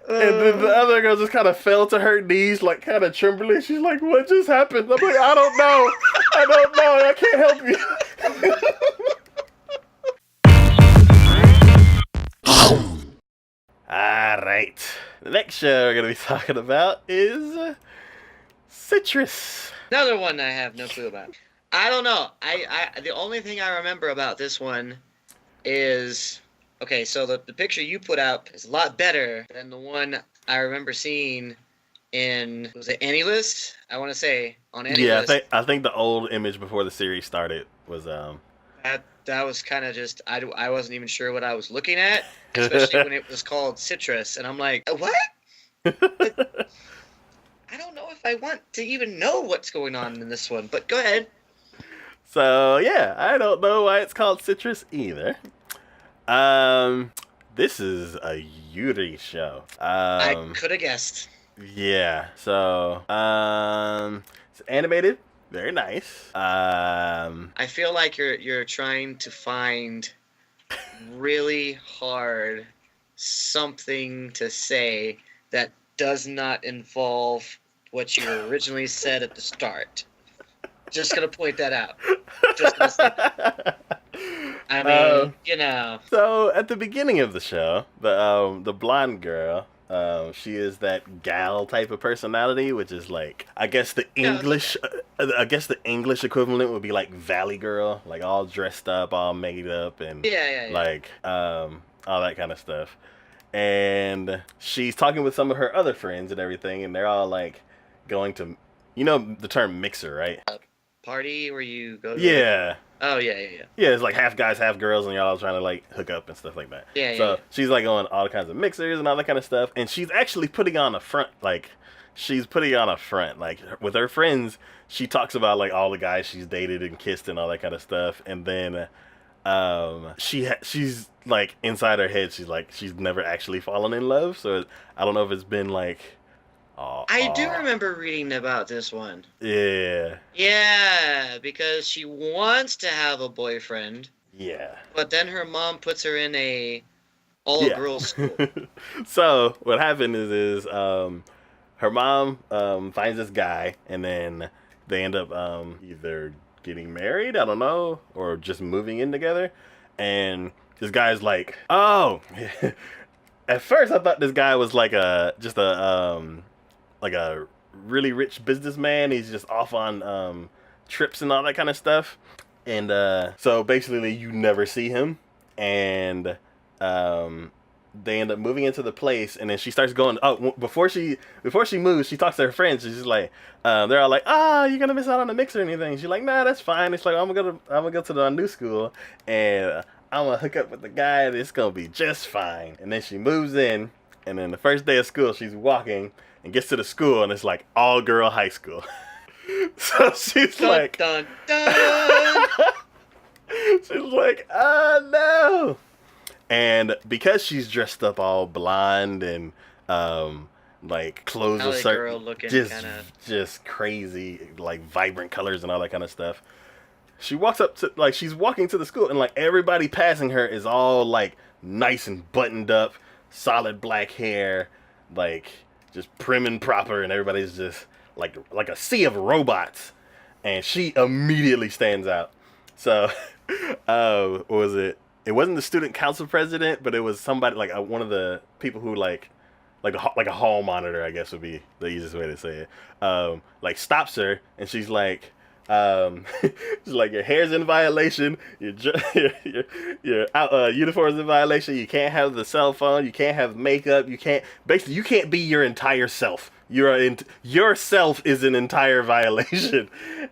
And then the other girl just kind of fell to her knees, like kind of trembling. She's like, "What just happened?" I'm like, "I don't know. I don't know. I can't help you." All right. The next show we're gonna be talking about is Citrus. Another one I have no clue about. I don't know. The only thing I remember about this one is okay. So the picture you put up is a lot better than the one I remember seeing in was it AnyList? I want to say on AnyList. Yeah, I think the old image before the series started was that was kind of just I wasn't even sure what I was looking at, especially when it was called Citrus, and I'm like, what? I don't know if I want to even know what's going on in this one, but go ahead. So yeah, I don't know why it's called Citrus either. This is a Yuri show. I could have guessed. Yeah. So it's animated, very nice. I feel like you're trying to find really hard something to say that does not involve what you originally said at the start. Just gonna point that out. Just gonna say that. I mean, So at the beginning of the show, the blonde girl, she is that gal type of personality, which is like I guess the English, I guess the English equivalent would be like Valley Girl, like all dressed up, all made up, and like all that kind of stuff. And she's talking with some of her other friends and everything, and they're all like going to, the term mixer, right? Party where you go to. Yeah. Oh yeah. Yeah, it's like half guys, half girls, and y'all trying to like hook up and stuff like that. So she's like on all kinds of mixers and all that kind of stuff, and she's actually putting on a front. Like with her friends. She talks about like all the guys she's dated and kissed and all that kind of stuff, and then she's like inside her head, she's like she's never actually fallen in love. So I don't know if it's been like. I do remember reading about this one. Yeah. Yeah, because she wants to have a boyfriend. Yeah. But then her mom puts her in a all-girls school. So what happened is her mom finds this guy, and then they end up either getting married, I don't know, or just moving in together. And this guy's like, oh. At first I thought this guy was like a really rich businessman. He's just off on trips and all that kind of stuff. And so basically you never see him. And they end up moving into the place, and then she starts going. Oh, before she moves, she talks to her friends. She's like, they're all like, you're gonna miss out on the mix or anything. She's like, nah, that's fine. It's like I'm gonna go to the new school, and I'm gonna hook up with the guy, and it's gonna be just fine. And then she moves in, and then the first day of school, she's walking and gets to the school, and it's like all girl high school. So she's like, dun, dun. She's like, oh no. And because she's dressed up all blonde and like clothes with certain just crazy like vibrant colors and all that kind of stuff, she walks up to like she's walking to the school, and like everybody passing her is all like nice and buttoned up, solid black hair, like just prim and proper, and everybody's just like a sea of robots, and she immediately stands out. So what was it? It wasn't the student council president, but it was somebody like one of the people who like a hall monitor, I guess would be the easiest way to say it. Like stops her, and she's like, she's like, your hair's in violation, your uniform's in violation. You can't have the cell phone. You can't have makeup. You can't be your entire self. Yourself is an entire violation.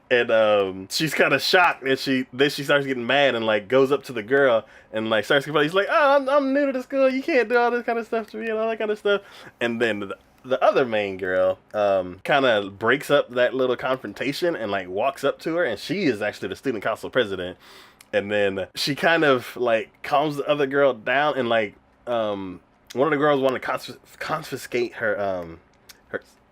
And she's kind of shocked, and she starts getting mad and like goes up to the girl and like starts complaining. He's like, oh, I'm new to the school. You can't do all this kind of stuff to me and all that kind of stuff. And then the other main girl kind of breaks up that little confrontation and like walks up to her, and she is actually the student council president. And then she kind of like calms the other girl down, and like one of the girls wanted to confiscate her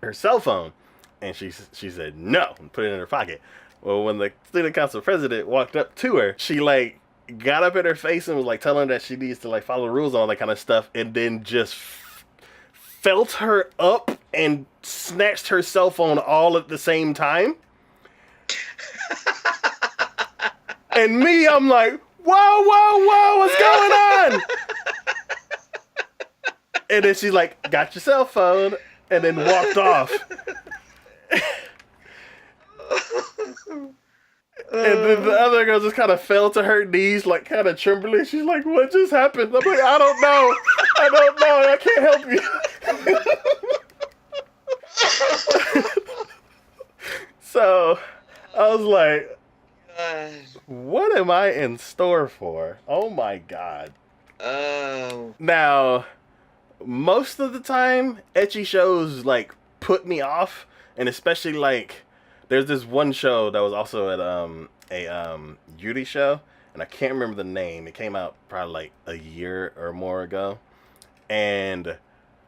her cell phone, and she said no and put it in her pocket. Well, when the student council president walked up to her, she like got up in her face and was like telling her that she needs to like follow the rules and all that kind of stuff, and then just felt her up and snatched her cell phone all at the same time. And me, I'm like, whoa, what's going on? And then she's like, got your cell phone, and then walked off. And then the other girl just kind of fell to her knees, like kind of trembling. She's like, what just happened? I'm like, I don't know. I can't help you. So I was like, what am I in store for? Oh my God. Oh. Now, most of the time, ecchi shows like put me off, and especially like there's this one show that was also at a Yuri show, and I can't remember the name. It came out probably like a year or more ago, and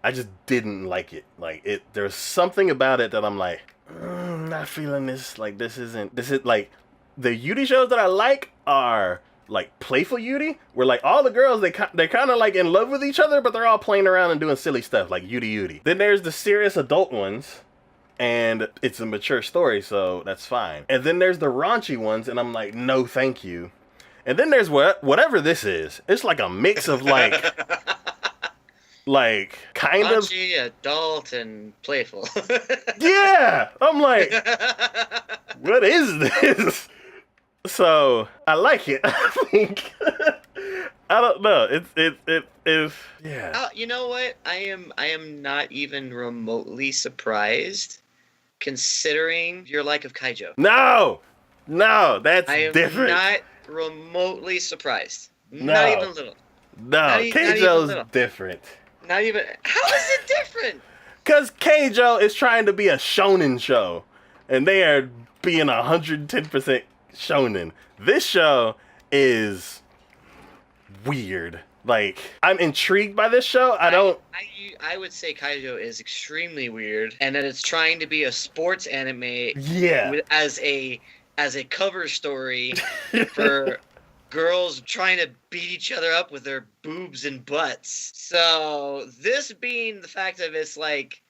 I just didn't like it. Like there's something about it that I'm like, not feeling this. Like this is like the Yuri shows that I like are like playful Yuri, where like all the girls they're kind of like in love with each other, but they're all playing around and doing silly stuff like Yuri. Then there's the serious adult ones, and it's a mature story, so that's fine. And then there's the raunchy ones, and I'm like, no, thank you. And then there's whatever this is. It's like a mix of like, like kind raunchy, adult, and playful. Yeah, I'm like, what is this? So I like it. I think I don't know. It's yeah. You know what? I am not even remotely surprised, considering your like of Kaijo. No, that's different. I am not remotely surprised. No. Not even a little. No, Keijo's different. Not even. How is it different? Because Keijo is trying to be a shonen show, and they are being 110% shonen. This show is weird. Like, I'm intrigued by this show. I would say Kaijo is extremely weird, and that it's trying to be a sports anime. Yeah. As a cover story for girls trying to beat each other up with their boobs and butts. So this being the fact that it's like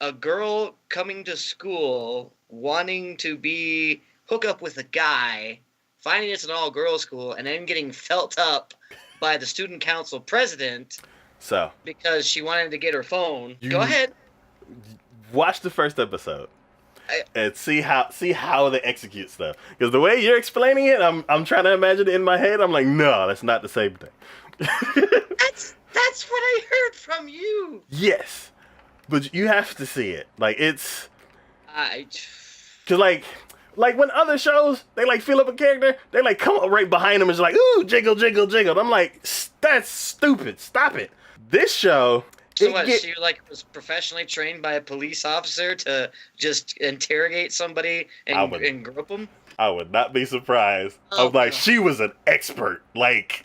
a girl coming to school wanting to hook up with a guy, finding it's an all-girls school, and then getting felt up by the student council president. So because she wanted to get her phone. Go ahead. Watch the first episode and see how they execute stuff. Because the way you're explaining it, I'm trying to imagine it in my head. I'm like, no, that's not the same thing. That's what I heard from you. Yes, but you have to see it. Like it's, cause like when other shows they like fill up a character, they like come up right behind them and just like ooh jiggle jiggle jiggle. I'm like that's stupid. Stop it. This show. So what? She like was professionally trained by a police officer to just interrogate somebody and group them. I would not be surprised. I was like, she was an expert. Like,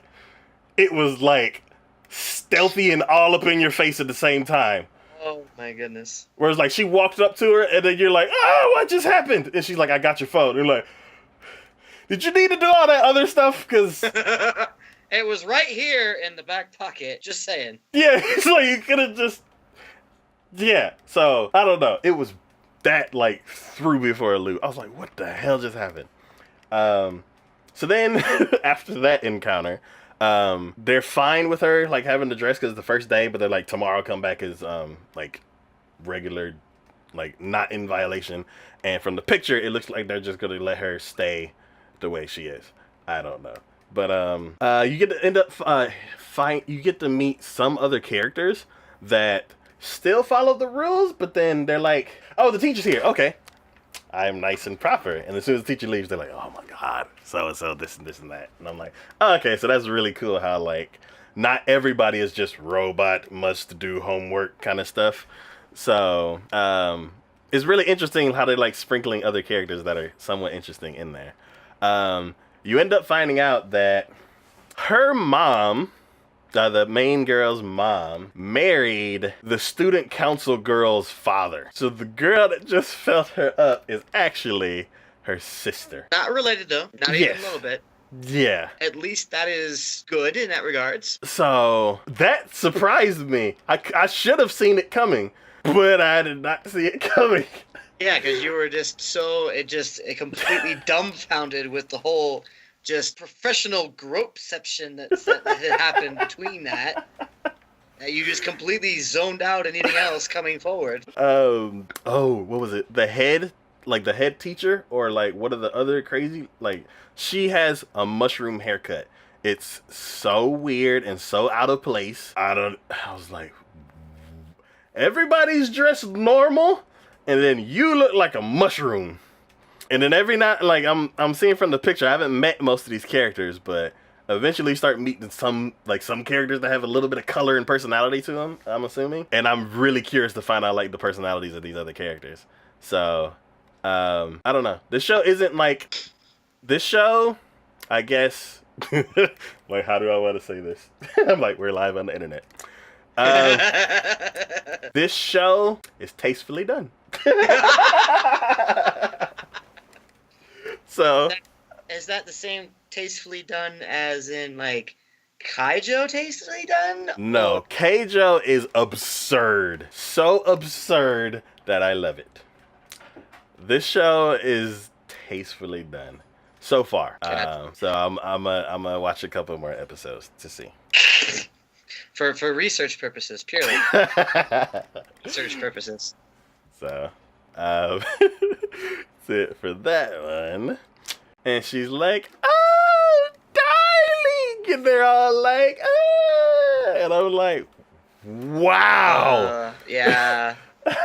it was like stealthy and all up in your face at the same time. Oh my goodness. Whereas like she walked up to her and then you're like, oh, what just happened? And she's like, I got your phone. And you're like, did you need to do all that other stuff? Because it was right here in the back pocket. Just saying. Yeah, it's like you could have just. Yeah, so I don't know. It was that like threw me for a loop. I was like, what the hell just happened? So then after that encounter, they're fine with her like having the dress because it's the first day, but they're like tomorrow come back as like regular, like not in violation. And from the picture, it looks like they're just gonna let her stay the way she is. I don't know. But you get to end up you get to meet some other characters that still follow the rules, but then they're like, oh, the teacher's here. Okay, I'm nice and proper. And as soon as the teacher leaves, they're like, oh my god, so and so, this and this and that. And I'm like, oh, okay, so that's really cool how like not everybody is just robot must do homework kind of stuff. So it's really interesting how they're like sprinkling other characters that are somewhat interesting in there. You end up finding out that her mom, the main girl's mom, married the student council girl's father. So the girl that just felt her up is actually her sister. Not related though. Not even a little bit. Yeah. At least that is good in that regards. So that surprised me. I should have seen it coming, but I did not see it coming. Yeah, because you were just it completely dumbfounded with the whole just professional gropeception that had happened between that. You just completely zoned out anything else coming forward. Oh, what was it? The head teacher, or like what are the other crazy, like, she has a mushroom haircut. It's so weird and so out of place. I was like, everybody's dressed normal, and then you look like a mushroom. And then every night, like, I'm seeing from the picture, I haven't met most of these characters, but eventually start meeting some characters that have a little bit of color and personality to them, I'm assuming. And I'm really curious to find out, like, the personalities of these other characters. So, I don't know. This show, I guess, like, how do I want to say this? I'm like, we're live on the internet. This show is tastefully done. So, is that the same tastefully done as in like Kaijo tastefully done? No, Kaijo is absurd. So absurd that I love it. This show is tastefully done so far. So I'm gonna watch a couple more episodes to see. For research purposes, purely. Research purposes. So, that's it for that one. And she's like, "Oh, darling!" And they're all like, "Ah!" And I'm like, "Wow!" Yeah.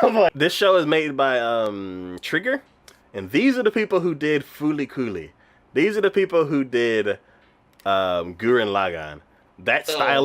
I'm like, this show is made by Trigger, and these are the people who did Fooly Cooly. These are the people who did Gurren Lagann. That style